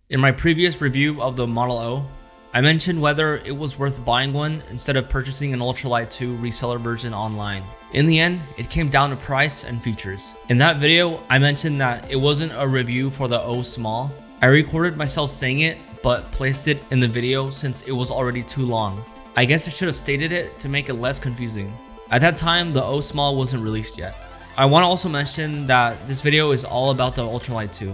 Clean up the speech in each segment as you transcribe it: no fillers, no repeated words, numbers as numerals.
In my previous review of the Model O, I mentioned whether it was worth buying one instead of purchasing an Ultralight 2 reseller version online. In the end, it came down to price and features. In that video, I mentioned that it wasn't a review for the O Small. I recorded myself saying it, but placed it in the video since it was already too long. I guess I should have stated it to make it less confusing. At that time, the O Small wasn't released yet. I want to also mention that this video is all about the Ultralight 2.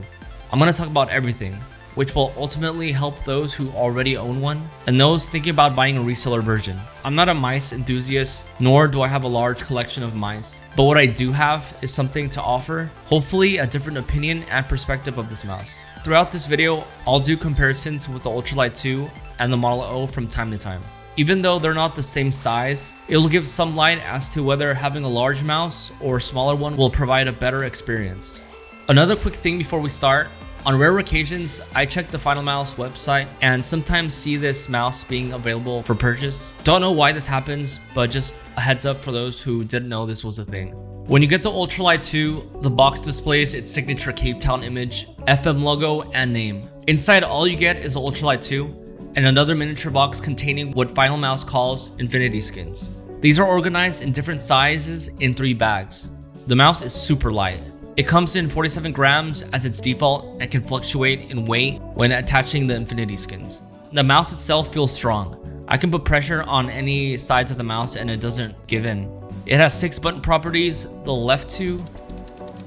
I'm going to talk about everything, which will ultimately help those who already own one and those thinking about buying a reseller version. I'm not a mice enthusiast, nor do I have a large collection of mice, but what I do have is something to offer, hopefully a different opinion and perspective of this mouse. Throughout this video, I'll do comparisons with the Ultralight 2 and the Model O from time to time. Even though they're not the same size, it'll give some light as to whether having a large mouse or a smaller one will provide a better experience. Another quick thing before we start, on rare occasions, I check the Finalmouse website and sometimes see this mouse being available for purchase. Don't know why this happens, but just a heads up for those who didn't know this was a thing. When you get the Ultralight 2, the box displays its signature Cape Town image, FM logo, and name. Inside, all you get is the Ultralight 2 and another miniature box containing what Finalmouse calls infinity skins. These are organized in different sizes in 3 bags. The mouse is super light. It comes in 47 grams as its default and can fluctuate in weight when attaching the infinity skins. The mouse itself feels strong. I can put pressure on any sides of the mouse and it doesn't give in. It has 6 button properties, the left 2,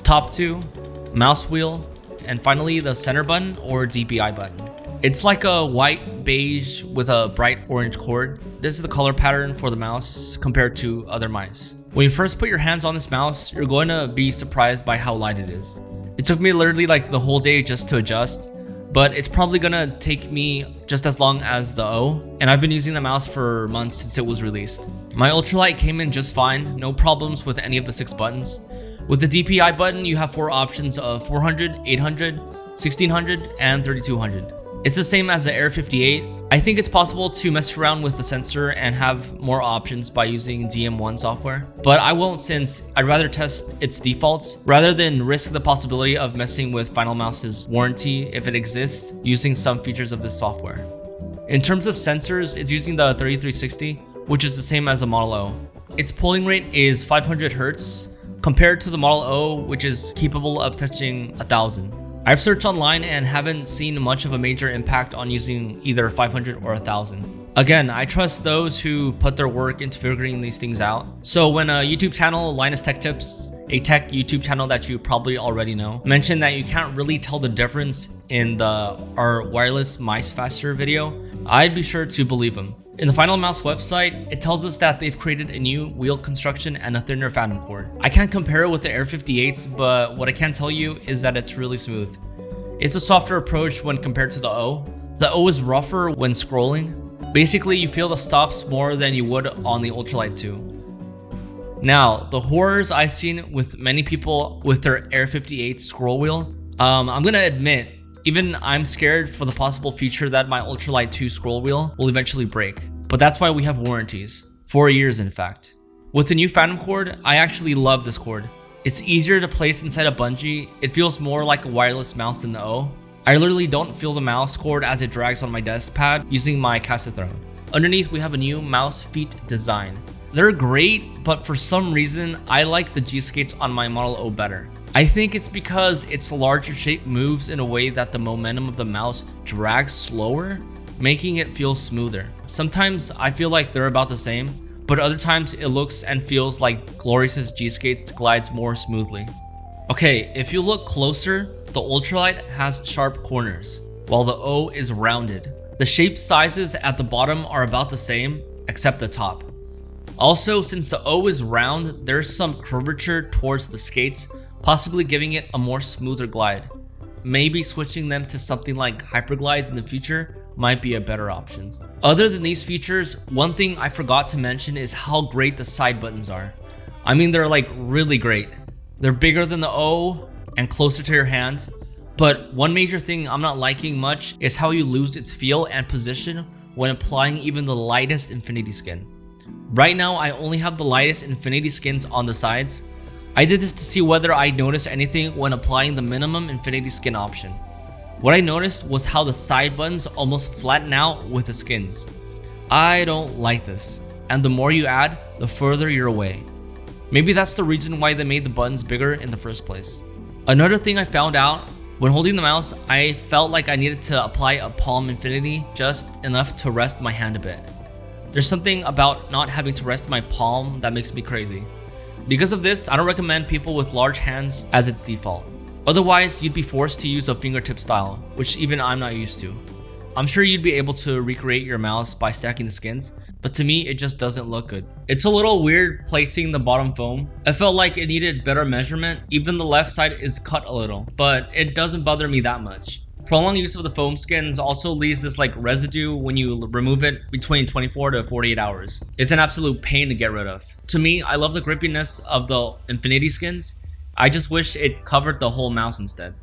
top 2, mouse wheel, and finally the center button or DPI button. It's like a white beige with a bright orange cord. This is the color pattern for the mouse compared to other mice. When you first put your hands on this mouse, you're going to be surprised by how light it is. It took me literally like the whole day just to adjust, but it's probably gonna take me just as long as the O, and I've been using the mouse for months since it was released. My Ultralight came in just fine, no problems with any of the 6 buttons. With the DPI button, you have 4 options of 400, 800, 1600, and 3200. It's the same as the Air 58. I think it's possible to mess around with the sensor and have more options by using DM1 software, but I won't since I'd rather test its defaults rather than risk the possibility of messing with Finalmouse's warranty if it exists using some features of this software. In terms of sensors, it's using the 3360, which is the same as the Model O. Its polling rate is 500 Hz compared to the Model O, which is capable of touching 1000. I've searched online and haven't seen much of a major impact on using either 500 or 1000. Again, I trust those who put their work into figuring these things out. So when a YouTube channel, Linus Tech Tips, a tech YouTube channel that you probably already know, mentioned that you can't really tell the difference in our wireless mice faster video, I'd be sure to believe him. In the Finalmouse website, it tells us that they've created a new wheel construction and a thinner phantom cord. I can't compare it with the Air 58s, but what I can tell you is that it's really smooth. It's a softer approach when compared to the O. The O is rougher when scrolling. Basically, you feel the stops more than you would on the Ultralight 2. Now, the horrors I've seen with many people with their Air 58 scroll wheel, I'm gonna admit, even I'm scared for the possible feature that my Ultralight 2 scroll wheel will eventually break. But that's why we have warranties. 4 years in fact. With the new Phantom cord, I actually love this cord. It's easier to place inside a bungee. It feels more like a wireless mouse than the O. I literally don't feel the mouse cord as it drags on my desk pad using my cassette throne. Underneath we have a new mouse feet design. They're great, but for some reason I like the G-skates on my Model O better. I think it's because its larger shape moves in a way that the momentum of the mouse drags slower, making it feel smoother. Sometimes I feel like they're about the same, but other times it looks and feels like Glorious's G-skates glides more smoothly. Okay, if you look closer, the Ultralight has sharp corners, while the O is rounded. The shape sizes at the bottom are about the same, except the top. Also, since the O is round, there's some curvature towards the skates, possibly giving it a more smoother glide. Maybe switching them to something like Hyperglides in the future might be a better option. Other than these features, one thing I forgot to mention is how great the side buttons are. I mean, they're like really great. They're bigger than the O and closer to your hand. But one major thing I'm not liking much is how you lose its feel and position when applying even the lightest infinity skin. Right now, I only have the lightest infinity skins on the sides. I did this to see whether I notice anything when applying the minimum infinity skin option. What I noticed was how the side buttons almost flatten out with the skins. I don't like this, and the more you add, the further you're away. Maybe that's the reason why they made the buttons bigger in the first place. Another thing I found out, when holding the mouse, I felt like I needed to apply a palm infinity just enough to rest my hand a bit. There's something about not having to rest my palm that makes me crazy. Because of this, I don't recommend people with large hands as its default. Otherwise, you'd be forced to use a fingertip style, which even I'm not used to. I'm sure you'd be able to recreate your mouse by stacking the skins, but to me, it just doesn't look good. It's a little weird placing the bottom foam. I felt like it needed better measurement. Even the left side is cut a little, but it doesn't bother me that much. Prolonged use of the foam skins also leaves this like residue when you remove it between 24 to 48 hours. It's an absolute pain to get rid of. To me, I love the grippiness of the infinity skins. I just wish it covered the whole mouse instead.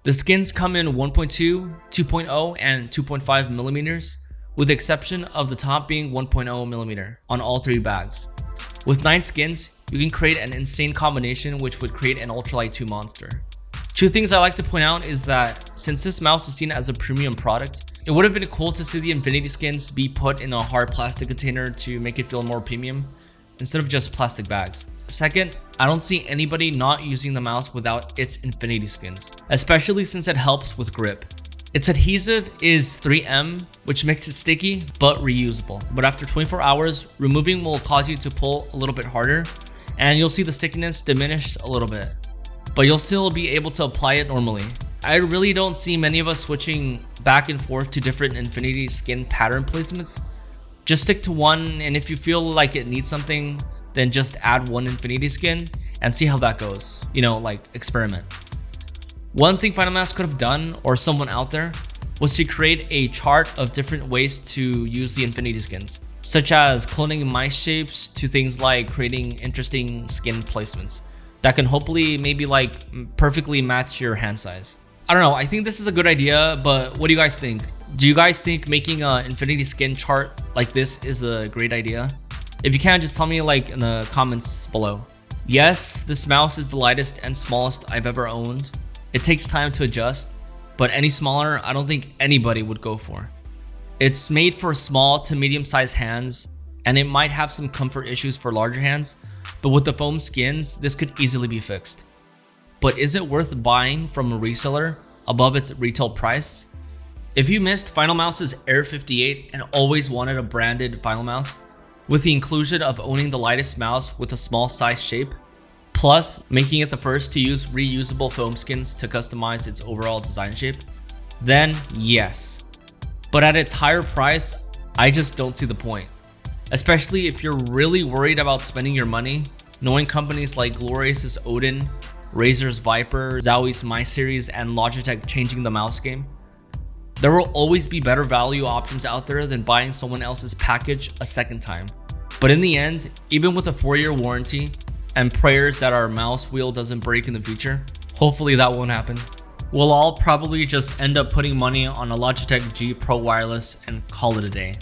The skins come in 1.2, 2.0, and 2.5 millimeters, with the exception of the top being 1.0 millimeter on all three bags. With 9 skins, you can create an insane combination which would create an Ultralight 2 monster. Two things I like to point out is that since this mouse is seen as a premium product, it would have been cool to see the infinity skins be put in a hard plastic container to make it feel more premium instead of just plastic bags. Second, I don't see anybody not using the mouse without its infinity skins, especially since it helps with grip. Its adhesive is 3M, which makes it sticky but reusable. But after 24 hours, removing will cause you to pull a little bit harder and you'll see the stickiness diminish a little bit, but you'll still be able to apply it normally. I really don't see many of us switching back and forth to different infinity skin pattern placements. Just stick to one, and if you feel like it needs something, then just add one infinity skin and see how that goes. You know, like experiment. One thing Finalmouse could have done, or someone out there, was to create a chart of different ways to use the infinity skins, such as cloning mice shapes to things like creating interesting skin placements that can hopefully maybe like perfectly match your hand size. I don't know, I think this is a good idea, but what do you guys think? Do you guys think making an infinity skin chart like this is a great idea? If you can, just tell me like in the comments below. Yes, this mouse is the lightest and smallest I've ever owned. It takes time to adjust, but any smaller, I don't think anybody would go for. It's made for small to medium-sized hands, and it might have some comfort issues for larger hands, but with the foam skins, this could easily be fixed. But is it worth buying from a reseller above its retail price? If you missed Finalmouse's Air 58 and always wanted a branded Finalmouse, with the inclusion of owning the lightest mouse with a small size shape, plus making it the first to use reusable foam skins to customize its overall design shape, then yes. But at its higher price, I just don't see the point. Especially if you're really worried about spending your money, knowing companies like Glorious's Odin, Razer's Viper, Zowie's My Series, and Logitech changing the mouse game. There will always be better value options out there than buying someone else's package a second time. But in the end, even with a 4-year warranty and prayers that our mouse wheel doesn't break in the future, hopefully that won't happen, we'll all probably just end up putting money on a Logitech G Pro Wireless and call it a day.